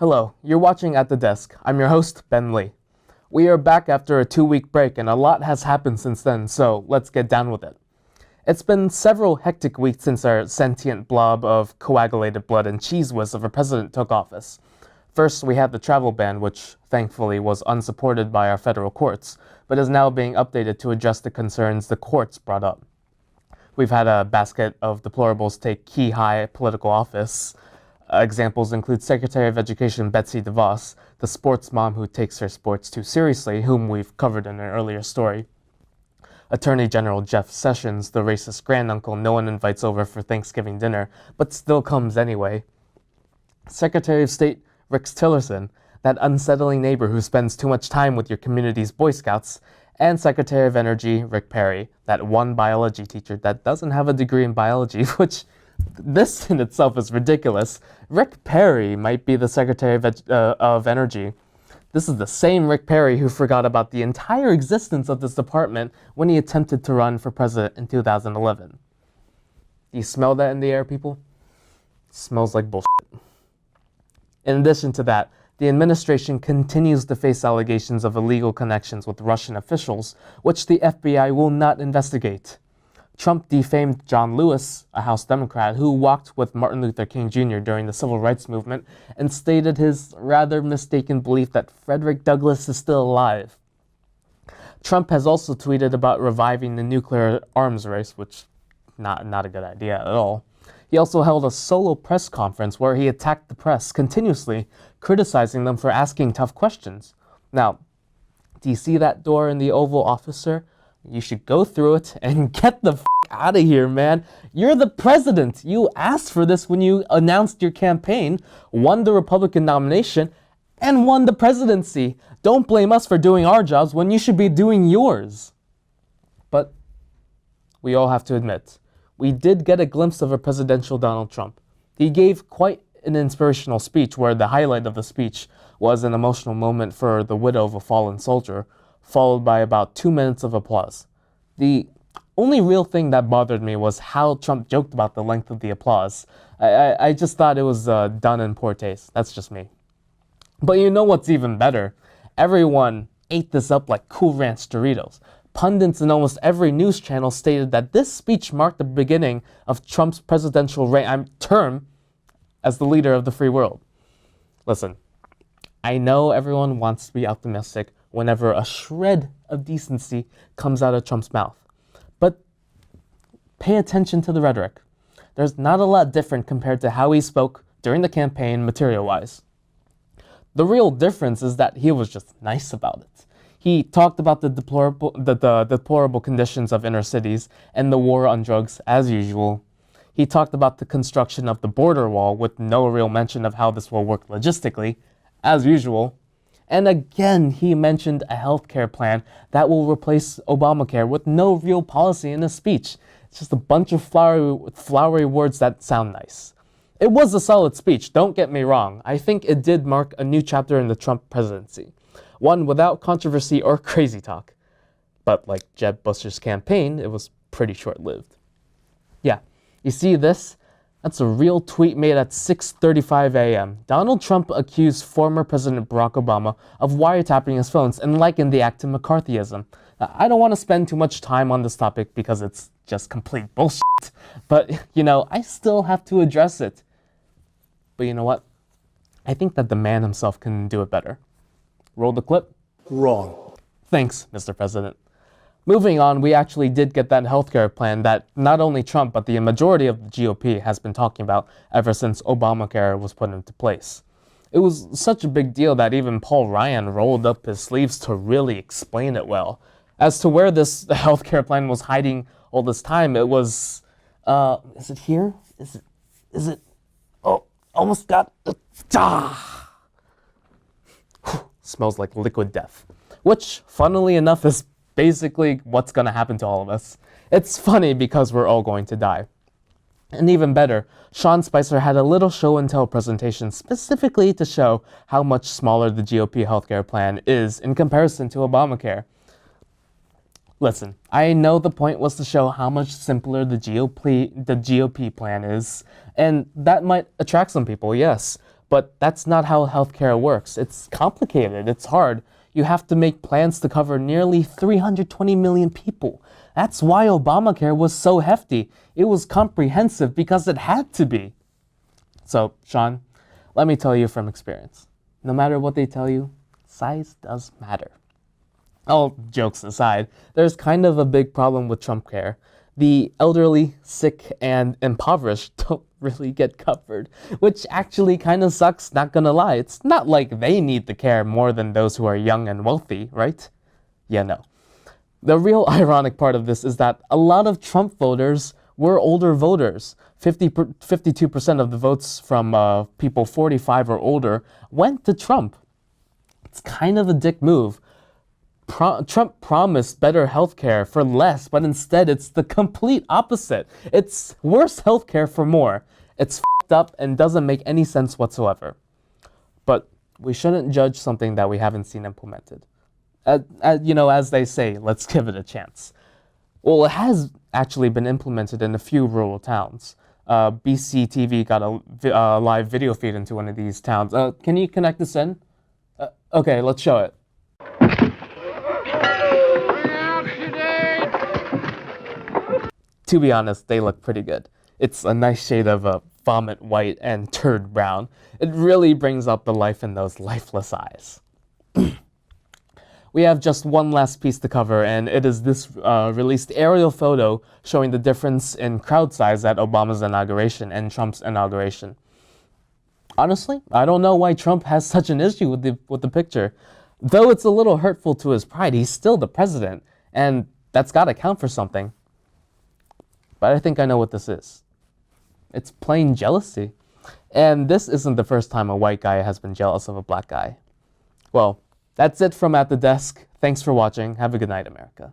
Hello, you're watching At the Desk. I'm your host, Ben Lee. We are back after a 2-week break and a lot has happened since then, so let's get down with it. It's been several hectic weeks since our sentient blob of coagulated blood and cheese whiz of a president took office. First, we had the travel ban, which thankfully was unsupported by our federal courts, but is now being updated to address the concerns the courts brought up. We've had a basket of deplorables take key high political office. Examples include Secretary of Education Betsy DeVos, the sports mom who takes her sports too seriously, whom we've covered in an earlier story. Attorney General Jeff Sessions, the racist granduncle no one invites over for Thanksgiving dinner, but still comes anyway. Secretary of State Rex Tillerson, that unsettling neighbor who spends too much time with your community's Boy Scouts, and Secretary of Energy Rick Perry, that one biology teacher that doesn't have a degree in biology, which this in itself is ridiculous. Rick Perry might be the Secretary of Energy. This is the same Rick Perry who forgot about the entire existence of this department when he attempted to run for president in 2011. Do you smell that in the air, people? It smells like bullshit. In addition to that, the administration continues to face allegations of illegal connections with Russian officials, which the FBI will not investigate. Trump defamed John Lewis, a House Democrat who walked with Martin Luther King Jr. during the Civil Rights Movement and stated his rather mistaken belief that Frederick Douglass is still alive. Trump has also tweeted about reviving the nuclear arms race, which not a good idea at all. He also held a solo press conference where he attacked the press continuously, criticizing them for asking tough questions. Now, do you see that door in the Oval Office, sir? You should go through it and get the f*** out of here, man. You're the president. You asked for this when you announced your campaign, won the Republican nomination, and won the presidency. Don't blame us for doing our jobs when you should be doing yours. But we all have to admit, we did get a glimpse of a presidential Donald Trump. He gave quite an inspirational speech where the highlight of the speech was an emotional moment for the widow of a fallen soldier, followed by about 2 minutes of applause. The only real thing that bothered me was how Trump joked about the length of the applause. I just thought it was done in poor taste. That's just me. But you know what's even better? Everyone ate this up like Cool Ranch Doritos. Pundits in almost every news channel stated that this speech marked the beginning of Trump's presidential term as the leader of the free world. Listen, I know everyone wants to be optimistic whenever a shred of decency comes out of Trump's mouth. But pay attention to the rhetoric. There's not a lot different compared to how he spoke during the campaign material-wise. The real difference is that he was just nice about it. He talked about the deplorable conditions of inner cities and the war on drugs as usual. He talked about the construction of the border wall with no real mention of how this will work logistically, as usual. And again, he mentioned a healthcare plan that will replace Obamacare with no real policy in his speech. It's just a bunch of flowery words that sound nice. It was a solid speech, don't get me wrong. I think it did mark a new chapter in the Trump presidency. One without controversy or crazy talk. But like Jeb Bush's campaign, it was pretty short-lived. Yeah, you see this? That's a real tweet made at 6:35 a.m. Donald Trump accused former President Barack Obama of wiretapping his phones and likened the act to McCarthyism. I don't want to spend too much time on this topic because it's just complete bullshit. But, I still have to address it. But you know what? I think that the man himself can do it better. Roll the clip. Wrong. Thanks, Mr. President. Moving on, we actually did get that healthcare plan that not only Trump, but the majority of the GOP has been talking about ever since Obamacare was put into place. It was such a big deal that even Paul Ryan rolled up his sleeves to really explain it well. As to where this healthcare plan was hiding all this time, it was, is it here? Is it, oh, almost got, smells like liquid death. Which, funnily enough, is basically what's going to happen to all of us. It's funny because we're all going to die. And even better, Sean Spicer had a little show and tell presentation specifically to show how much smaller the GOP healthcare plan is in comparison to Obamacare. Listen, I know the point was to show how much simpler the GOP plan is, and that might attract some people, yes. But that's not how healthcare works. It's complicated, it's hard. You have to make plans to cover nearly 320 million people. That's why Obamacare was so hefty. It was comprehensive because it had to be. So, Sean, let me tell you from experience. No matter what they tell you, size does matter. All jokes aside, there's kind of a big problem with Trump care. The elderly, sick, and impoverished don't really get covered, which actually kind of sucks, not gonna lie. It's not like they need the care more than those who are young and wealthy, right? Yeah, no. The real ironic part of this is that a lot of Trump voters were older voters. 52% of the votes from people 45 or older went to Trump. It's kind of a dick move. Trump promised better healthcare for less, but instead it's the complete opposite. It's worse healthcare for more. It's f***ed up and doesn't make any sense whatsoever. But we shouldn't judge something that we haven't seen implemented. As they say, let's give it a chance. Well, it has actually been implemented in a few rural towns. BC TV got a live video feed into one of these towns. Can you connect this in? Okay, let's show it. To be honest, they look pretty good. It's a nice shade of vomit white and turd brown. It really brings out the life in those lifeless eyes. We have just one last piece to cover, and it is this released aerial photo showing the difference in crowd size at Obama's inauguration and Trump's inauguration. Honestly, I don't know why Trump has such an issue with the picture. Though it's a little hurtful to his pride, he's still the president, and that's gotta count for something. But I think I know what this is. It's plain jealousy. And this isn't the first time a white guy has been jealous of a black guy. Well, that's it from At the Desk. Thanks for watching. Have a good night, America.